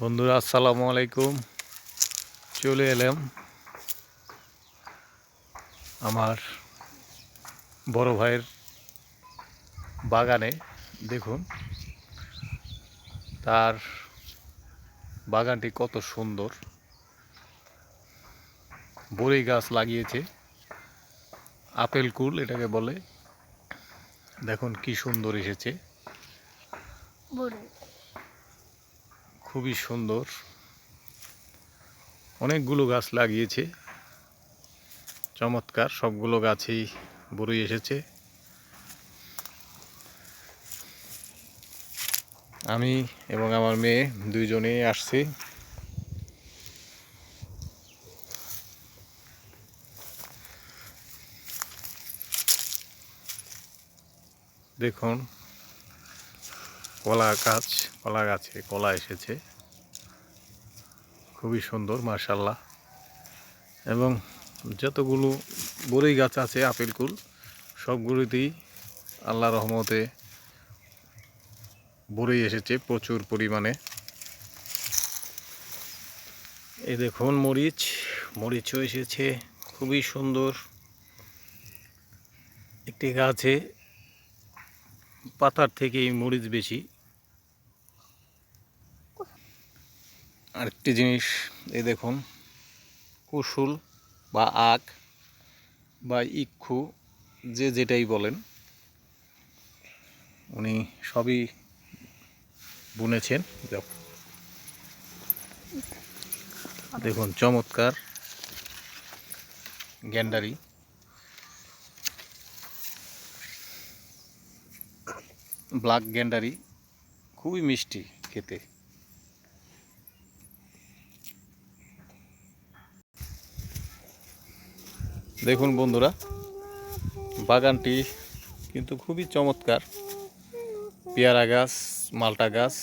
বন্ধুরা আসসালামু আলাইকুম। চলে এলাম আমার বড় ভাইয়ের বাগানে। দেখুন তার বাগানটি কত সুন্দর। বড়ই গাছ লাগিয়েছে, আপেল কুল এটাকে বলে। দেখুন কি সুন্দর এসেছে, খুবই সুন্দর। অনেকগুলো গাছ লাগিয়েছে, চমৎকার। সবগুলো গাছেই বড়ই এসেছে। আমি এবং আমার মেয়ে দুইজনেই আসছি। দেখুন কলা গাছে কলা এসেছে, খুবই সুন্দর মাশাআল্লাহ। এবং যতগুলো বড়ই গাছ আছে আপেল কুল, সবগুলোতেই আল্লাহর রহমতে বড়ই এসেছে প্রচুর পরিমাণে। এই দেখুন মরিচও এসেছে, খুবই সুন্দর। একটি গাছে পাতার থেকে মরিচ বেশি। আরেকটি জিনিস, এই দেখুন কুশুল বা আখ বা ইক্ষু, যে যেটাই বলেন, উনি সবই বুনেছেন। দেখুন চমৎকার গ্যান্ডারি, ব্ল্যাক গ্যান্ডারি, খুবই মিষ্টি খেতে। দেখুন বন্ধুরা, বাগানটি কিন্তু খুবই চমৎকার। পেয়ারা গাছ, মালটা গাছ,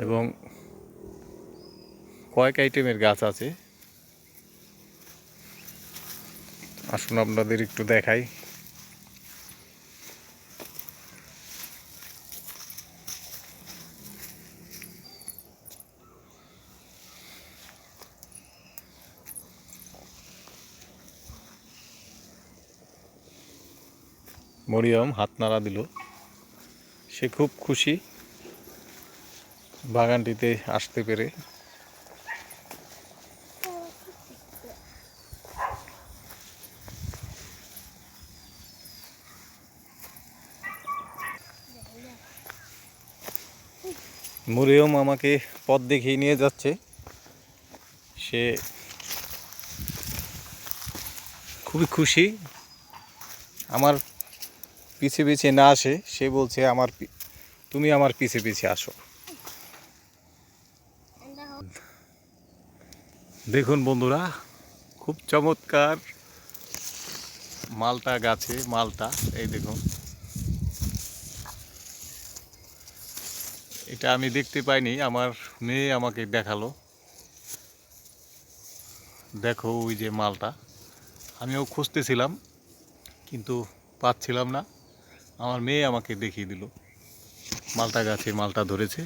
এবং কয়েক আইটেমের গাছ আছে। আসুন আপনাদের একটু দেখাই। মরিয়ম হাত নাড়া দিল, সে খুব খুশি বাগানটিতে আসতে পেরে। মরিয়ম আমাকে পথ দেখিয়ে নিয়ে যাচ্ছে। সে খুবই খুশি, আমার পিছে পিছে না আসে। সে বলছে তুমি আমার পিছে পিছে আসো। দেখুন বন্ধুরা, খুব চমৎকার মালটা গাছে মালটা। এই দেখুন, এটা আমি দেখতে পাইনি, আমার মেয়ে আমাকে দেখালো। দেখো ওই যে মালটা, আমিও খুঁজতেছিলাম কিন্তু পাচ্ছিলাম না। আমার মেয়ে আমাকে দেখিয়ে দিল মালটা গাছে মালটা ধরেছে।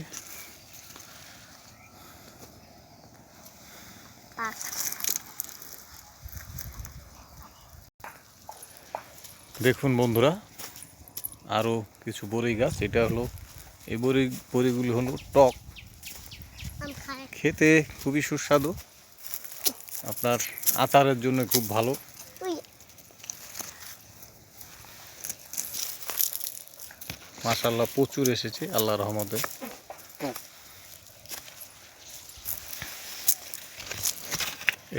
দেখুন বন্ধুরা, আরও কিছু বড়ই গাছ। এটা হলো, এই বড়িগুলি হলো টক, খেতে খুবই সুস্বাদু। আপনার আচারের জন্য খুব ভালো। মাশাআল্লাহ প্রচুর এসেছে আল্লাহর রহমতে।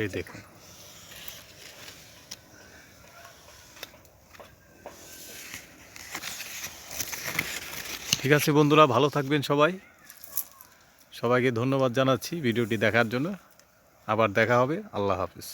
এই দেখুন, ঠিক আছে বন্ধুরা, ভালো থাকবেন সবাই। সবাইকে ধন্যবাদ জানাচ্ছি ভিডিওটি দেখার জন্য। আবার দেখা হবে। আল্লাহ হাফিজ।